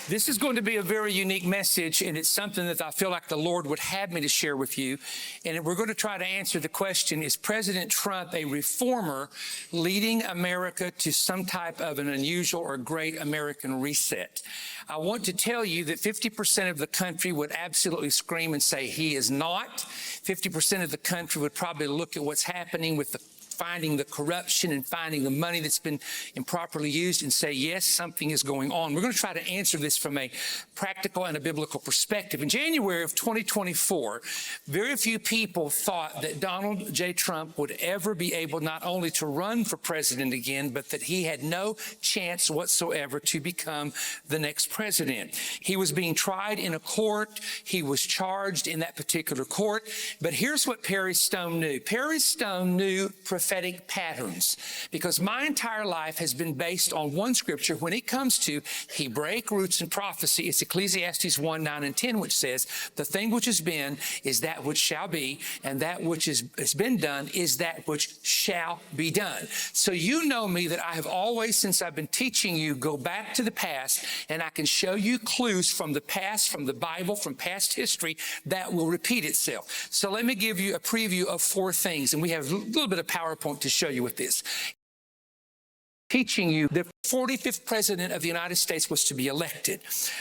This is going to be a very unique message, and it's something that I feel like the Lord would have me to share with you. And we're going to try to answer the question, is President Trump a reformer leading America to some type of an unusual or great American reset? I want to tell you that 50% of the country would absolutely scream and say he is not. 50% of the country would probably look at what's happening with finding the corruption and finding the money that's been improperly used and say, yes, something is going on. We're going to try to answer this from a practical and a biblical perspective. In January of 2024, very few people thought that Donald J. Trump would ever be able not only to run for president again, but that he had no chance whatsoever to become the next president. He was being tried in a court. He was charged in that particular court. But here's what Perry Stone knew. Perry Stone knew prophetic patterns, because my entire life has been based on one scripture. When it comes to Hebraic roots and prophecy, it's Ecclesiastes 1, 9, and 10, which says, the thing which has been is that which shall be, and that which has been done is that which shall be done. So you know me that I have always, since I've been teaching you, go back to the past, and I can show you clues from the past, from the Bible, from past history that will repeat itself. So let me give you a preview of 4 things, and we have a little bit of PowerPoint to show you with this. Teaching you the 45th president of the United States was to be elected.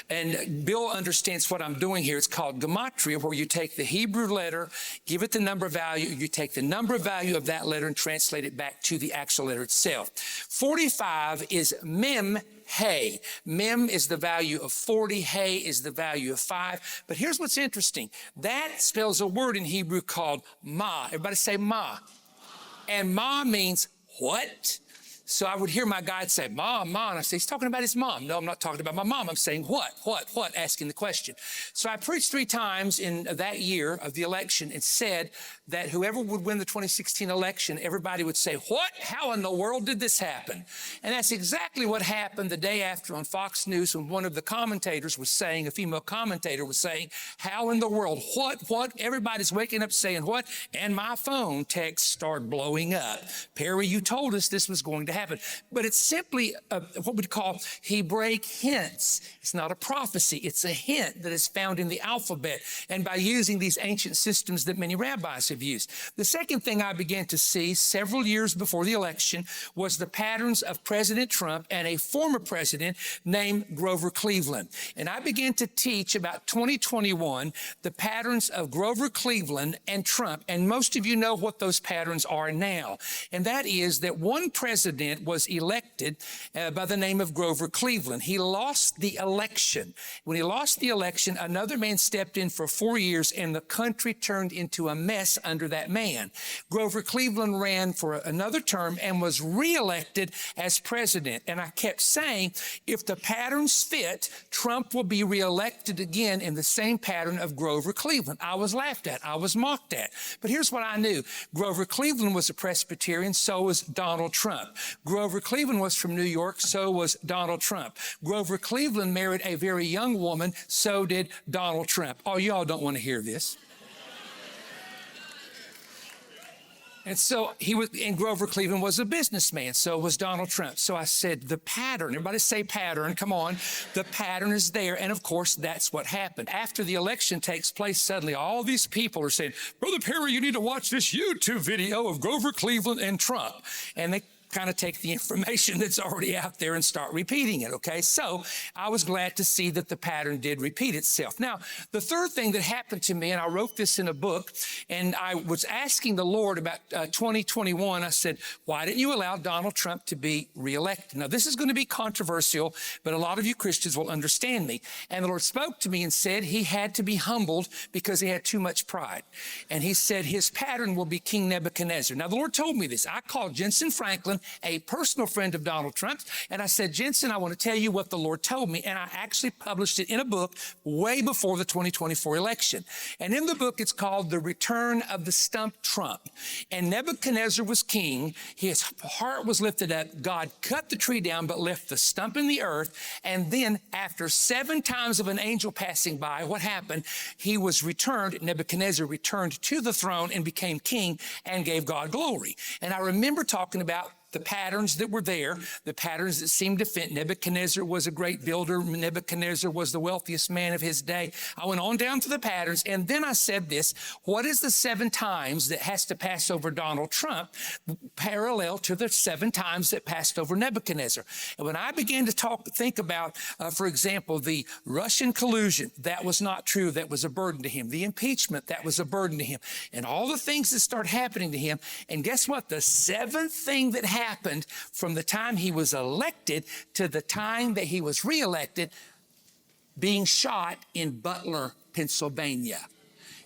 And Bill understands what I'm doing here. It's called gematria, where you take the Hebrew letter, give it the number value, you take the number value of that letter and translate it back to the actual letter itself. 45 is mem. Hey. Mem is the value of 40. Hey is the value of 5. But here's what's interesting. That spells a word in Hebrew called ma. Everybody say ma. And ma means what? So I would hear my guide say, Mom, Mom. And I say, he's talking about his mom. No, I'm not talking about my mom. I'm saying what, asking the question. So I preached 3 times in that year of the election and said that whoever would win the 2016 election, everybody would say, what? How in the world did this happen? And that's exactly what happened the day after on Fox News, when one of the commentators was saying, a female commentator was saying, how in the world? What? Everybody's waking up saying what? And my phone texts start blowing up. Perry, you told us this was going to happen. But it's simply what we'd call Hebraic hints. It's not a prophecy. It's a hint that is found in the alphabet, and by using these ancient systems that many rabbis have used. The second thing I began to see several years before the election was the patterns of President Trump and a former president named Grover Cleveland. And I began to teach about 2021 the patterns of Grover Cleveland and Trump. And most of you know what those patterns are now. And that is that one president was elected by the name of Grover Cleveland. He lost the election. When he lost the election, another man stepped in for 4 years, and the country turned into a mess under that man. Grover Cleveland ran for another term and was reelected as president. And I kept saying, if the patterns fit, Trump will be reelected again in the same pattern of Grover Cleveland. I was laughed at. I was mocked at. But here's what I knew. Grover Cleveland was a Presbyterian, so was Donald Trump. Grover Cleveland was from New York, so was Donald Trump. Grover Cleveland married a very young woman, so did Donald Trump. Oh, y'all don't want to hear this. And so Grover Cleveland was a businessman, so was Donald Trump. So I said, the pattern, everybody say pattern, come on. The pattern is there, and of course, that's what happened. After the election takes place, suddenly all these people are saying, Brother Perry, you need to watch this YouTube video of Grover Cleveland and Trump. And they kind of take the information that's already out there and start repeating it, okay? So I was glad to see that the pattern did repeat itself. Now, the third thing that happened to me, and I wrote this in a book, and I was asking the Lord about 2021, I said, why didn't you allow Donald Trump to be reelected? Now, this is going to be controversial, but a lot of you Christians will understand me. And the Lord spoke to me and said he had to be humbled because he had too much pride. And he said his pattern will be King Nebuchadnezzar. Now, the Lord told me this. I called Jensen Franklin, a personal friend of Donald Trump's, and I said, Jensen, I want to tell you what the Lord told me. And I actually published it in a book way before the 2024 election. And in the book, it's called The Return of the Stump Trump. And Nebuchadnezzar was king. His heart was lifted up. God cut the tree down, but left the stump in the earth. And then after 7 times of an angel passing by, what happened? He was returned. Nebuchadnezzar returned to the throne and became king and gave God glory. And I remember talking about the patterns that were there, the patterns that seemed to fit. Nebuchadnezzar was a great builder. Nebuchadnezzar was the wealthiest man of his day. I went on down to the patterns, and then I said this: what is the 7 times that has to pass over Donald Trump parallel to the 7 times that passed over Nebuchadnezzar? And when I began to think about, for example, the Russian collusion, that was not true. That was a burden to him. The impeachment, that was a burden to him. And all the things that start happening to him. And guess what? The 7th thing that happened from the time he was elected to the time that he was reelected, being shot in Butler, Pennsylvania.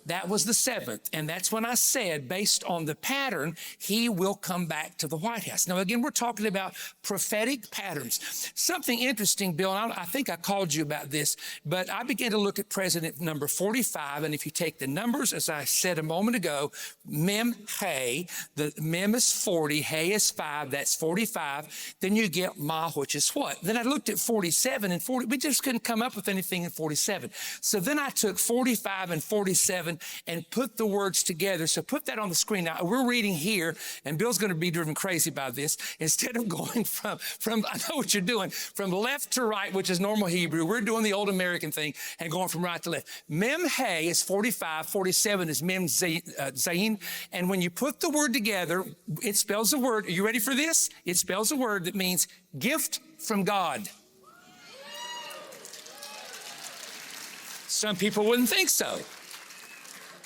That was the 7th. And that's when I said, based on the pattern, he will come back to the White House. Now, again, we're talking about prophetic patterns. Something interesting, Bill, and I think I called you about this, but I began to look at president number 45. And if you take the numbers, as I said a moment ago, Mem, Hay, the Mem is 40, Hay is 5, that's 45. Then you get Ma, which is what? Then I looked at 47 and 40. We just couldn't come up with anything in 47. So then I took 45 and 47 and put the words together. So put that on the screen. Now, we're reading here, and Bill's going to be driven crazy by this. Instead of going from I know what you're doing, from left to right, which is normal Hebrew, we're doing the old American thing and going from right to left. Mem Hay is 45, 47 is Mem Zayin. And when you put the word together, it spells a word. Are you ready for this? It spells a word that means gift from God. Some people wouldn't think so.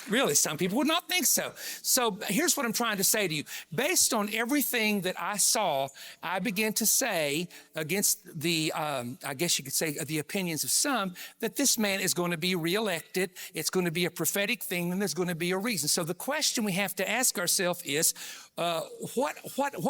Really, some people would not think so. So here's what I'm trying to say to you. Based on everything that I saw, I began to say, against the, I guess you could say, the opinions of some, that this man is going to be reelected. It's going to be a prophetic thing, and there's going to be a reason. So the question we have to ask ourselves is, what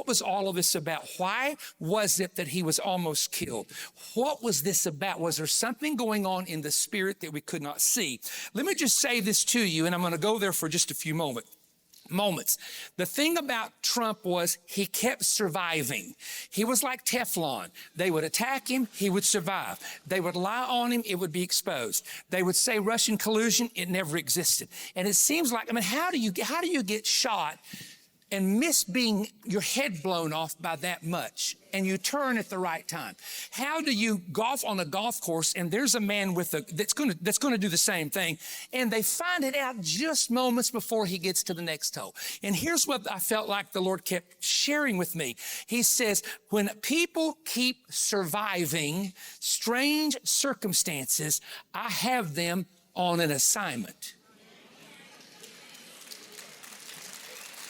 was all of this about? Why was it that he was almost killed? What was this about? Was there something going on in the spirit that we could not see? Let me just say this to you, and I'm going to go there for just a few moments. The thing about Trump was he kept surviving. He was like Teflon. They would attack him, he would survive. They would lie on him, it would be exposed. They would say Russian collusion, it never existed. And it seems like, how do you get shot and miss being your head blown off by that much, and you turn at the right time? How do you golf on a golf course and there's a man that's going to do the same thing, and they find it out just moments before he gets to the next hole? And here's what I felt like the Lord kept sharing with me. He says, when people keep surviving strange circumstances, I have them on an assignment.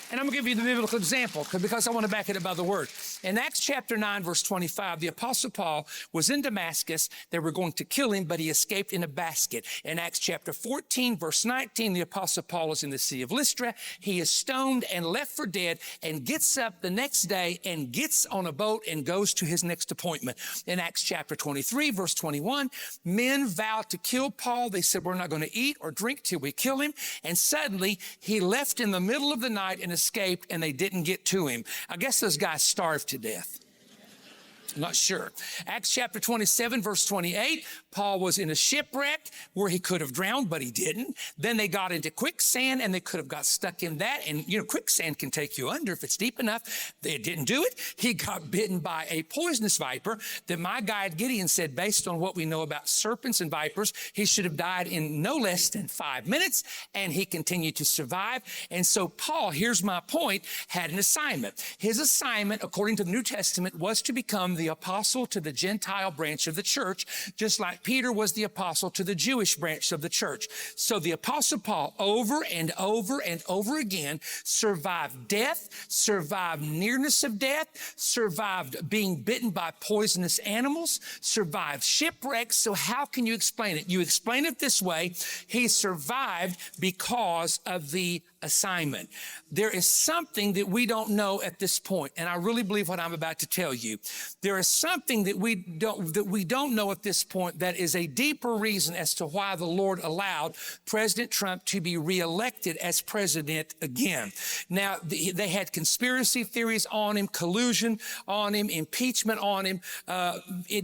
And I'm going to give you the biblical example because I want to back it up by the word. In Acts chapter 9, verse 25, the Apostle Paul was in Damascus. They were going to kill him, but he escaped in a basket. In Acts chapter 14, verse 19, the Apostle Paul is in the Sea of Lystra. He is stoned and left for dead, and gets up the next day and gets on a boat and goes to his next appointment. In Acts chapter 23, verse 21, men vowed to kill Paul. They said, we're not going to eat or drink till we kill him. And suddenly he left in the middle of the night and escaped, and they didn't get to him. I guess those guys starved to death. I'm not sure. Acts chapter 27, verse 28, Paul was in a shipwreck where he could have drowned, but he didn't. Then they got into quicksand, and they could have got stuck in that. And, quicksand can take you under if it's deep enough. They didn't do it. He got bitten by a poisonous viper that my guide Gideon said, based on what we know about serpents and vipers, he should have died in no less than 5 minutes, and he continued to survive. And so Paul, here's my point, had an assignment. His assignment, according to the New Testament, was to become the apostle to the Gentile branch of the church, just like Peter was the apostle to the Jewish branch of the church. So the Apostle Paul, over and over and over again, survived death, survived nearness of death, survived being bitten by poisonous animals, survived shipwrecks. So how can you explain it? You explain it this way: he survived because of the assignment. There is something that we don't know at this point, and I really believe what I'm about to tell you. There is something that we don't know at this point that is a deeper reason as to why the Lord allowed President Trump to be reelected as president again. Now, they had conspiracy theories on him, collusion on him, impeachment on him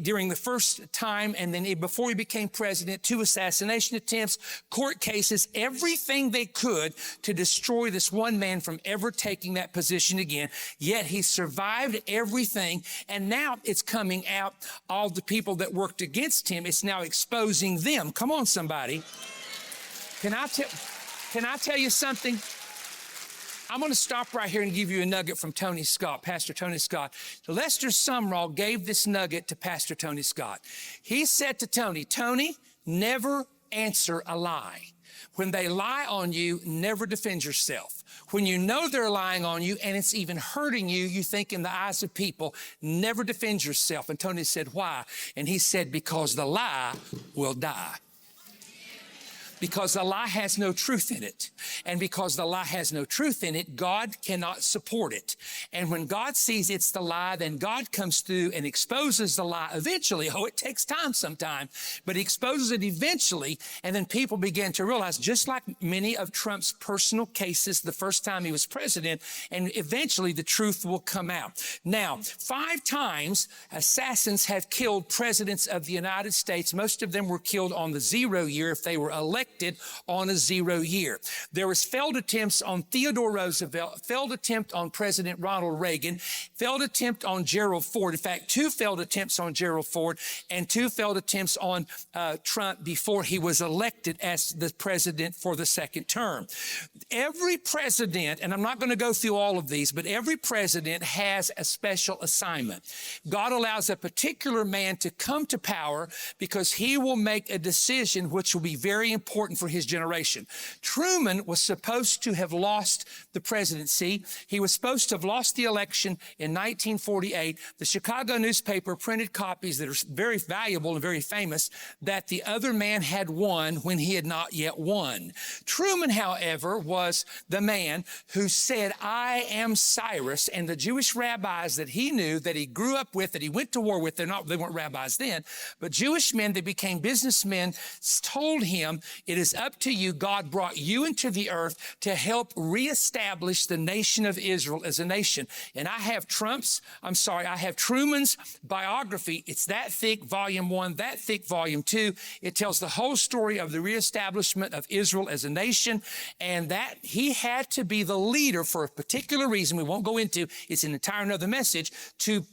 during the first time, and then before he became president, 2 assassination attempts, court cases, everything they could to destroy destroy this one man from ever taking that position again. Yet he survived everything, and now it's coming out, all the people that worked against him, it's now exposing them. Come on, somebody. Can I tell you something? I'm going to stop right here and give you a nugget from Tony Scott, Pastor Tony Scott. Lester Sumrall gave this nugget to Pastor Tony Scott. He said to Tony, Tony, never answer a lie. When they lie on you, never defend yourself. When you know they're lying on you and it's even hurting you, you think in the eyes of people, never defend yourself. And Tony said, why? And he said, because the lie will die. Because the lie has no truth in it. And because the lie has no truth in it, God cannot support it. And when God sees it's the lie, then God comes through and exposes the lie eventually. Oh, it takes time sometimes, but he exposes it eventually. And then people begin to realize, just like many of Trump's personal cases the first time he was president, and eventually the truth will come out. Now, 5 times assassins have killed presidents of the United States. Most of them were killed on the 0 year if they were elected on a 0 year. There was failed attempts on Theodore Roosevelt, failed attempt on President Ronald Reagan, failed attempt on Gerald Ford. In fact, 2 failed attempts on Gerald Ford and 2 failed attempts on Trump before he was elected as the president for the 2nd term. Every president, and I'm not going to go through all of these, but every president has a special assignment. God allows a particular man to come to power because he will make a decision which will be very important for his generation. Truman was supposed to have lost the presidency. He was supposed to have lost the election in 1948. The Chicago newspaper printed copies that are very valuable and very famous that the other man had won when he had not yet won. Truman, however, was the man who said, I am Cyrus, and the Jewish rabbis that he knew, that he grew up with, that he went to war with, they weren't rabbis then, but Jewish men that became businessmen told him, it is up to you. God brought you into the earth to help reestablish the nation of Israel as a nation. And I have Truman's biography. It's that thick, volume 1, that thick, volume 2. It tells the whole story of the reestablishment of Israel as a nation, and that he had to be the leader for a particular reason we won't go into. It's an entire another message to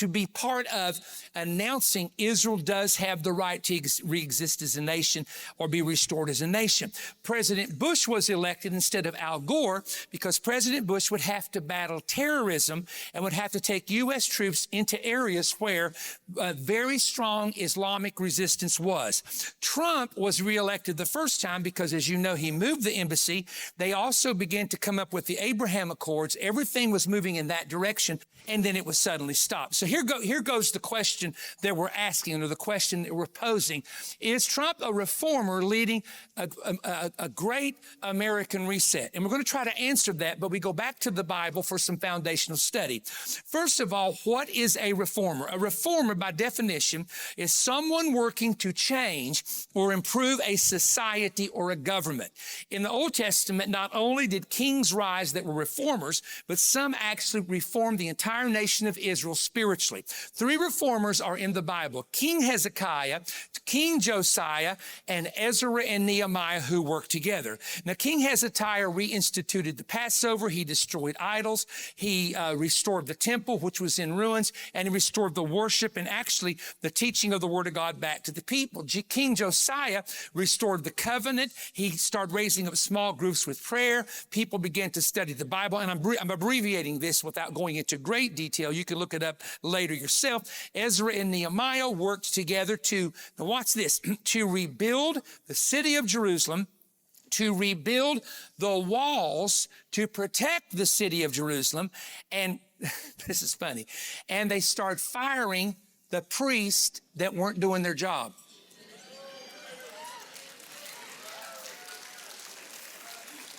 be part of announcing Israel does have the right to re-exist as a nation or be restored as a nation. President Bush was elected instead of Al Gore because President Bush would have to battle terrorism and would have to take U.S. troops into areas where very strong Islamic resistance was. Trump was reelected the first time because, as you know, he moved the embassy. They also began to come up with the Abraham Accords. Everything was moving in that direction, and then it was suddenly stopped. So here goes the question that we're asking, or the question that we're posing. Is Trump a reformer leading a great American reset? And we're going to try to answer that, but we go back to the Bible for some foundational study. First of all, what is a reformer? A reformer, by definition, is someone working to change or improve a society or a government. In the Old Testament, not only did kings rise that were reformers, but some actually reformed the entire nation of Israel spiritually. 3 reformers are in the Bible: King Hezekiah, King Josiah, and Ezra and Nehemiah, who worked together. Now, King Hezekiah reinstituted the Passover. He destroyed idols. He restored the temple, which was in ruins, and he restored the worship and actually the teaching of the Word of God back to the people. King Josiah restored the covenant. He started raising up small groups with prayer. People began to study the Bible, and I'm abbreviating this without going into great detail. You can look it up later yourself. Ezra and Nehemiah worked together to, now watch this, to rebuild the city of Jerusalem, to rebuild the walls to protect the city of Jerusalem. And this is funny. And they start firing the priests that weren't doing their job.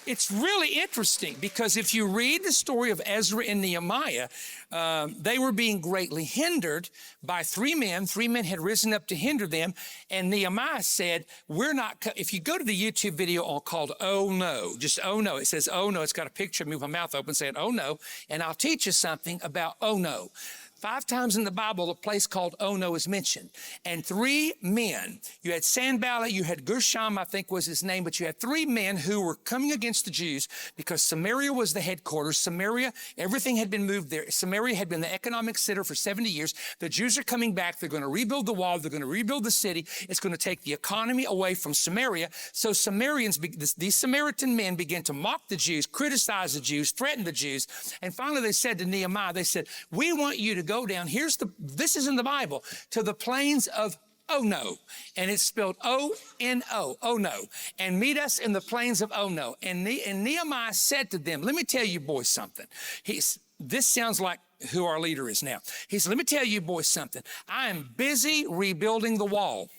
It's really interesting because if you read the story of Ezra and Nehemiah, they were being greatly hindered by 3 men. 3 men had risen up to hinder them. And Nehemiah said, if you go to the YouTube video called Oh No, just Oh No, it says Oh No. It's got a picture of me with my mouth open saying Oh No. And I'll teach you something about Oh No. 5 times in the Bible, a place called Ono is mentioned. And 3 men, you had Sanballat, you had Gershom, I think was his name, but you had 3 men who were coming against the Jews because Samaria was the headquarters. Samaria, everything had been moved there. Samaria had been the economic center for 70 years. The Jews are coming back. They're going to rebuild the wall. They're going to rebuild the city. It's going to take the economy away from Samaria. So these Samaritan men began to mock the Jews, criticize the Jews, threaten the Jews. And finally they said to Nehemiah, they said, we want you to go down. This is in the Bible, to the plains of Ono, and it's spelled O-N-O, Ono, and meet us in the plains of Ono. And Nehemiah said to them, let me tell you boys something. This sounds like who our leader is now. He said, let me tell you boys something. I am busy rebuilding the wall.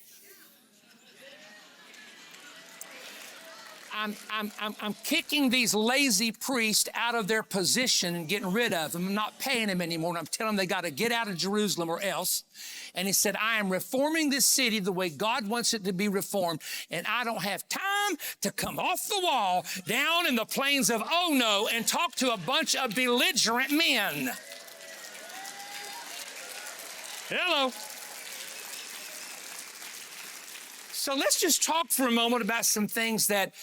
I'm kicking these lazy priests out of their position and getting rid of them. I'm not paying them anymore. And I'm telling them they got to get out of Jerusalem or else. And he said, I am reforming this city the way God wants it to be reformed. And I don't have time to come off the wall down in the plains of Ono and talk to a bunch of belligerent men. Hello. So let's just talk for a moment about some things that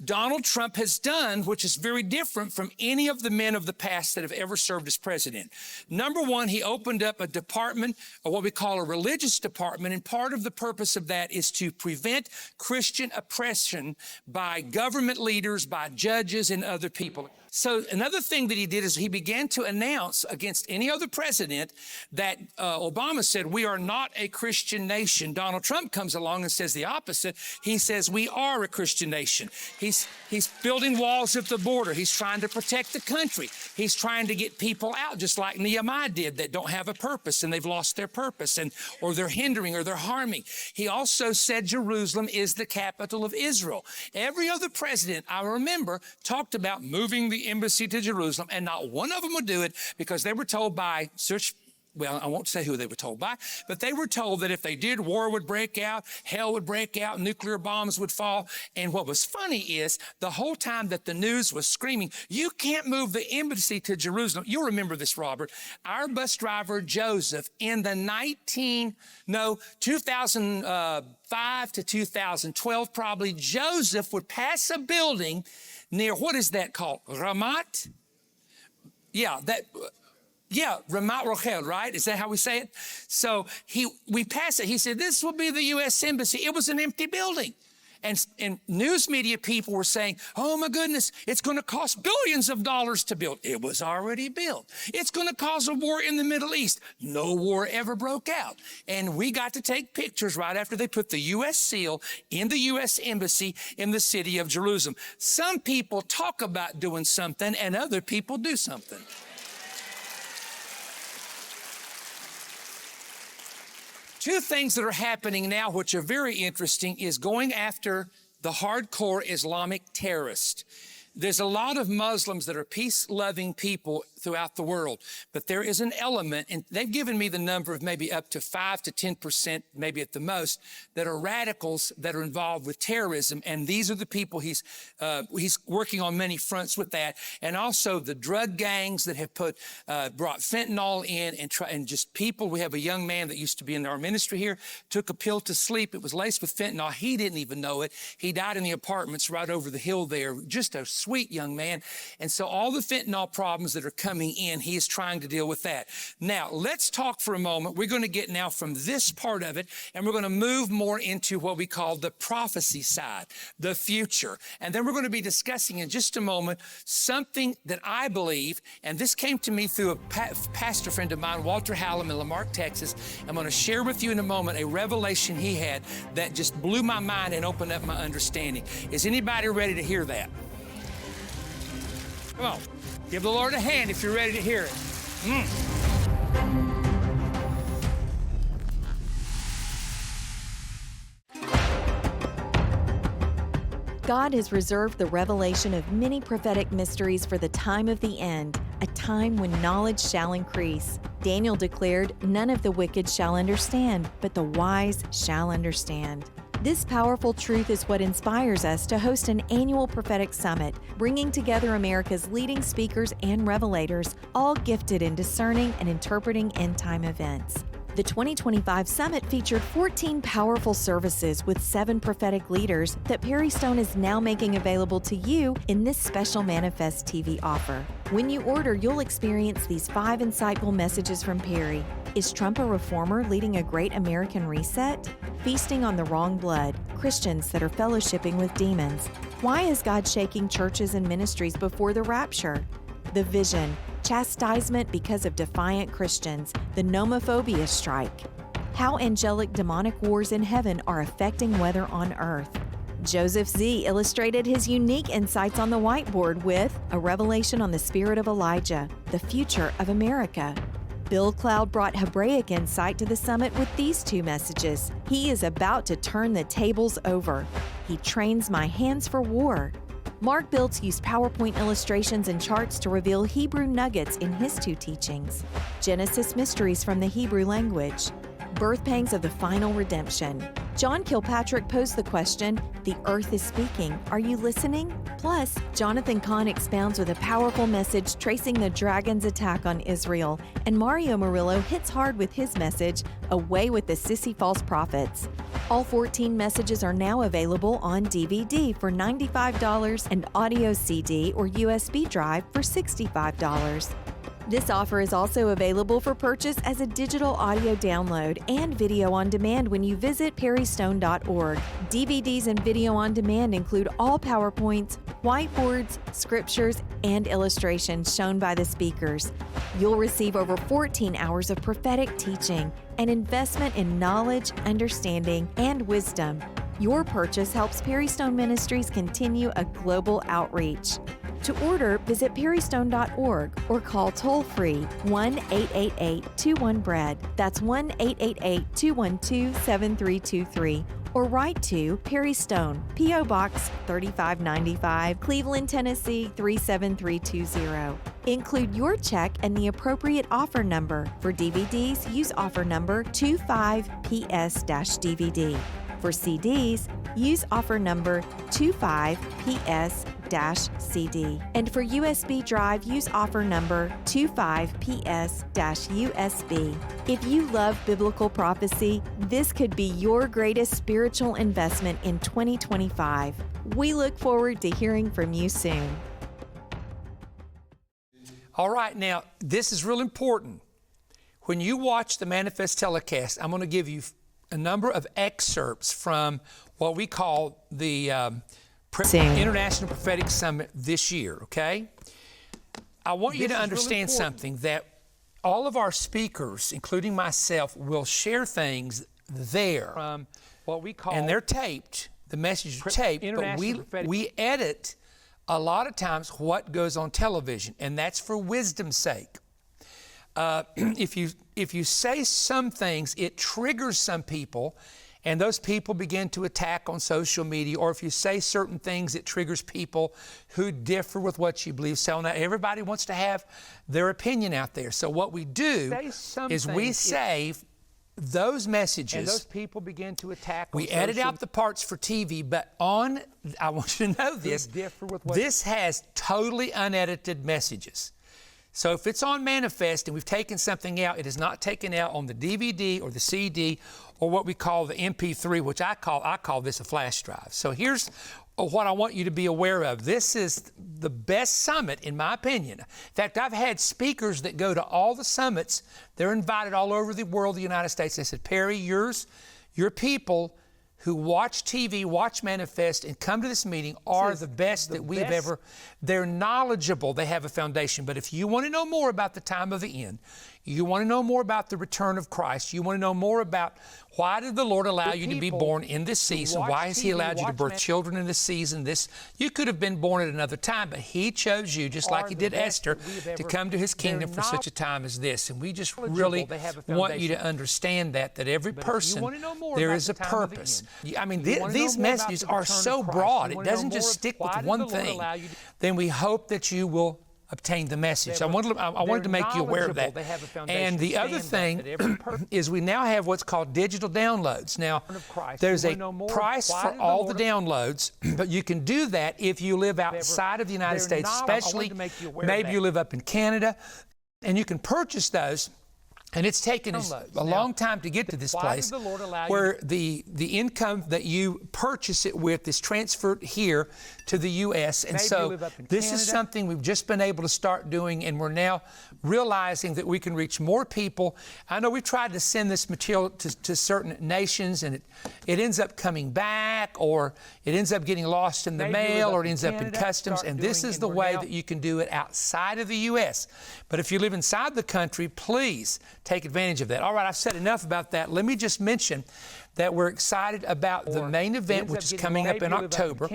Donald Trump has done, which is very different from any of the men of the past that have ever served as president. Number one, he opened up a department, or what we call a religious department, and part of the purpose of that is to prevent Christian oppression by government leaders, by judges, and other people. So another thing that he did is he began to announce against any other president that Obama said, we are not a Christian nation. Donald Trump comes along and says the opposite. He says we are a Christian nation. He's building walls at the border. He's trying to protect the country. He's trying to get people out, just like Nehemiah did, that don't have a purpose and they've lost their purpose, or they're hindering or they're harming. He also said Jerusalem is the capital of Israel. Every other president I remember talked about moving the embassy to Jerusalem, and not one of them would do it because they were told by I won't say who they were told by, but they were told that if they did, war would break out, hell would break out, nuclear bombs would fall. And what was funny is the whole time that the news was screaming, you can't move the embassy to Jerusalem. You'll remember this, Robert. Our bus driver, Joseph, in the 2005 to 2012 probably, Joseph would pass a building near, what is that called? Ramat? Ramat Rochel, right? Is that how we say it? So we passed it. He said, this will be the U.S. Embassy. It was an empty building. And news media people were saying, oh my goodness, it's going to cost billions of dollars to build. It was already built. It's going to cause a war in the Middle East. No war ever broke out. And we got to take pictures right after they put the U.S. seal in the U.S. Embassy in the city of Jerusalem. Some people talk about doing something and other people do something. Two things that are happening now, which are very interesting, is going after the hardcore Islamic terrorists. There's a lot of Muslims that are peace-loving people throughout the world, but there is an element, and they've given me the number of maybe up to 5 to 10%, maybe at the most, that are radicals that are involved with terrorism, and these are the people he's working on many fronts with that, and also the drug gangs that have brought fentanyl in and just people. We have a young man that used to be in our ministry here, took a pill to sleep. It was laced with fentanyl. He didn't even know it. He died in the apartments right over the hill there. Just a sweet young man. And so all the fentanyl problems that are coming in, he is trying to deal with that. Now, let's talk for a moment. We're going to get now from this part of it, and we're going to move more into what we call the prophecy side, the future. And then we're going to be discussing in just a moment something that I believe, and this came to me through a pastor friend of mine, Walter Hallam in Lamarck, Texas. I'm going to share with you in a moment a revelation he had that just blew my mind and opened up my understanding. Is anybody ready to hear that? Come on, give the Lord a hand if you're ready to hear it. God has reserved the revelation of many prophetic mysteries for the time of the end, a time when knowledge shall increase. Daniel declared, "None of the wicked shall understand, but the wise shall understand." This powerful truth is what inspires us to host an annual prophetic summit, bringing together America's leading speakers and revelators, all gifted in discerning and interpreting end-time events. The 2025 summit featured 14 powerful services with 7 prophetic leaders that Perry Stone is now making available to you in this special Manna-Fest TV offer. When you order, you'll experience these 5 insightful messages from Perry. Is Trump a reformer leading a great American reset? Feasting on the wrong blood, Christians that are fellowshipping with demons. Why is God shaking churches and ministries before the rapture? The vision, chastisement because of defiant Christians, the nomophobia strike. How angelic demonic wars in heaven are affecting weather on earth. Joseph Z. illustrated his unique insights on the whiteboard with a revelation on the spirit of Elijah, the future of America. Bill Cloud brought Hebraic insight to the summit with these 2 messages. He is about to turn the tables over. He trains my hands for war. Mark Biltz used PowerPoint illustrations and charts to reveal Hebrew nuggets in his 2 teachings. Genesis mysteries from the Hebrew language. Birth pangs of the final redemption. John Kilpatrick posed the question, "The earth is speaking. Are you listening?" Plus, Jonathan Cahn expounds with a powerful message tracing the dragon's attack on Israel, and Mario Murillo hits hard with his message, "Away with the sissy false prophets." All 14 messages are now available on DVD for $95 and audio CD or USB drive for $65. This offer is also available for purchase as a digital audio download and video on demand when you visit perrystone.org. DVDs and video on demand include all PowerPoints, whiteboards, scriptures, and illustrations shown by the speakers. You'll receive over 14 hours of prophetic teaching, an investment in knowledge, understanding, and wisdom. Your purchase helps Perry Stone Ministries continue a global outreach. To order, visit perrystone.org or call toll-free 1-888-21-BREAD. That's 1-888-212-7323. Or write to Perry Stone, P.O. Box 3595, Cleveland, Tennessee 37320. Include your check and the appropriate offer number. For DVDs, use offer number 25PS-DVD. For CDs, use offer number 25PS-CD. And for USB drive, use offer number 25PS-USB. If you love biblical prophecy, this could be your greatest spiritual investment in 2025. We look forward to hearing from you soon. All right, now, this is real important. When you watch the Manna-Fest telecast, I'm going to give you a number of excerpts from what we call the International Prophetic Summit this year, okay? I want you to understand something, that all of our speakers, including myself, will share things there. What we call, and they're taped, the messages are taped, but we edit a lot of times what goes on television, and that's for wisdom's sake. If you say some things, it triggers some people, and those people begin to attack on social media. Or if you say certain things, it triggers people who differ with what you believe. So now everybody wants to have their opinion out there. So what we do is we save those messages, and those people begin to attack. We edit out the parts for TV, but I want you to know this. This has totally unedited messages. So if it's on Manna-Fest and we've taken something out, it is not taken out on the DVD or the CD or what we call the MP3, which I call this a flash drive. So here's what I want you to be aware of. This is the best summit, in my opinion. In fact, I've had speakers that go to all the summits. They're invited all over the world, the United States. They said, "Perry, your people who watch TV, watch Manna-Fest, and come to this meeting are the best that we've ever." They're knowledgeable. They have a foundation. But if you want to know more about the time of the end, you want to know more about the return of Christ, you want to know more about why did the Lord allow you to be born in this season, why has He allowed you to birth children in this season, you could have been born at another time, but He chose you, just like He did Esther, to come to His kingdom for such a time as this. And we just really want you to understand that every person, there is a purpose. I mean, these messages are so broad, it doesn't just stick with one thing. Then we hope that you will obtain the message. I wanted to make you aware of that. And the other thing is we now have what's called digital downloads. Now, there's a price for all the downloads, but you can do that if you live outside of the United States, especially maybe you live up in Canada, and you can purchase those. And it's taken us a long time to get to this place where the income that you purchase it with is transferred here to the U.S. And so this is something we've just been able to start doing, and we're now realizing that we can reach more people. I know we tried to send this material to certain nations, and it ends up coming back, or it ends up getting lost in the mail, or it ends up in customs. And this is the way that you can do it outside of the U.S. But if you live inside the country, please take advantage of that. All right, I've said enough about that. Let me just mention that we're excited about the main event, which is coming up in October.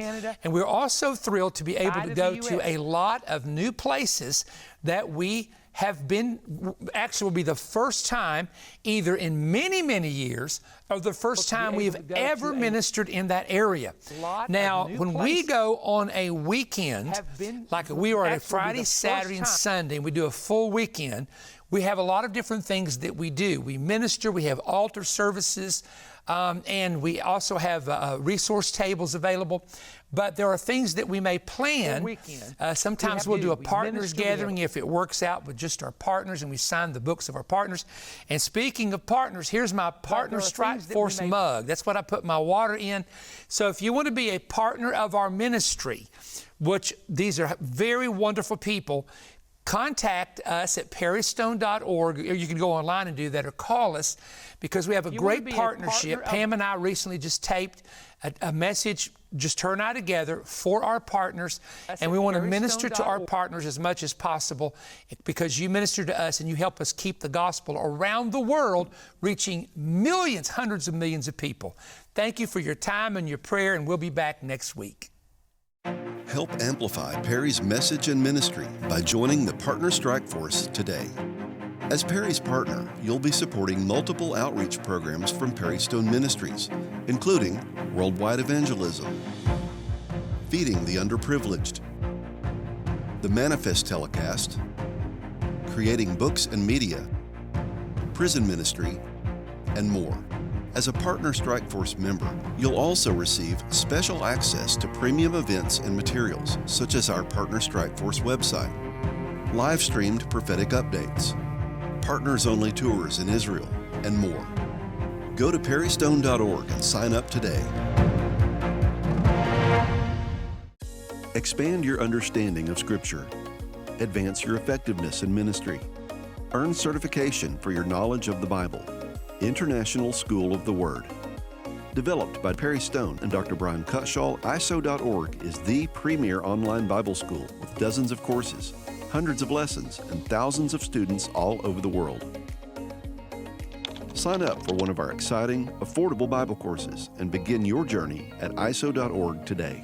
And we're also thrilled to be able to go to a lot of new places that we have been, actually will be the first time, either in many, many years, or the first time we have ever ministered in that area. Now, when we go on a weekend, like we are on a Friday, Saturday, and Sunday, and we do a full weekend, we have a lot of different things that we do. We minister, we have altar services, and we also have resource tables available. But there are things that we may plan. Sometimes we'll do a partners gathering if it works out with just our partners, and we sign the books of our partners. And speaking of partners, here's my Partner Strike Force mug. That's what I put my water in. So if you want to be a partner of our ministry, which these are very wonderful people, contact us at perrystone.org, or you can go online and do that, or call us, because we have a great partnership. Pam and I recently just taped a message, just her and I together, for our partners, and we want to minister to our partners as much as possible, because you minister to us and you help us keep the gospel around the world, reaching millions, hundreds of millions of people. Thank you for your time and your prayer, and we'll be back next week. Help amplify Perry's message and ministry by joining the Partner Strike Force today. As Perry's partner, you'll be supporting multiple outreach programs from Perry Stone Ministries, including worldwide evangelism, feeding the underprivileged, the Manna-Fest telecast, creating books and media, prison ministry, and more. As a Partner Strike Force member, you'll also receive special access to premium events and materials, such as our Partner Strike Force website, live-streamed prophetic updates, partners-only tours in Israel, and more. Go to perrystone.org and sign up today. Expand your understanding of Scripture. Advance your effectiveness in ministry. Earn certification for your knowledge of the Bible. International School of the Word. Developed by Perry Stone and Dr. Brian Cutshall, ISO.org is the premier online Bible school with dozens of courses, hundreds of lessons, and thousands of students all over the world. Sign up for one of our exciting, affordable Bible courses and begin your journey at ISO.org today.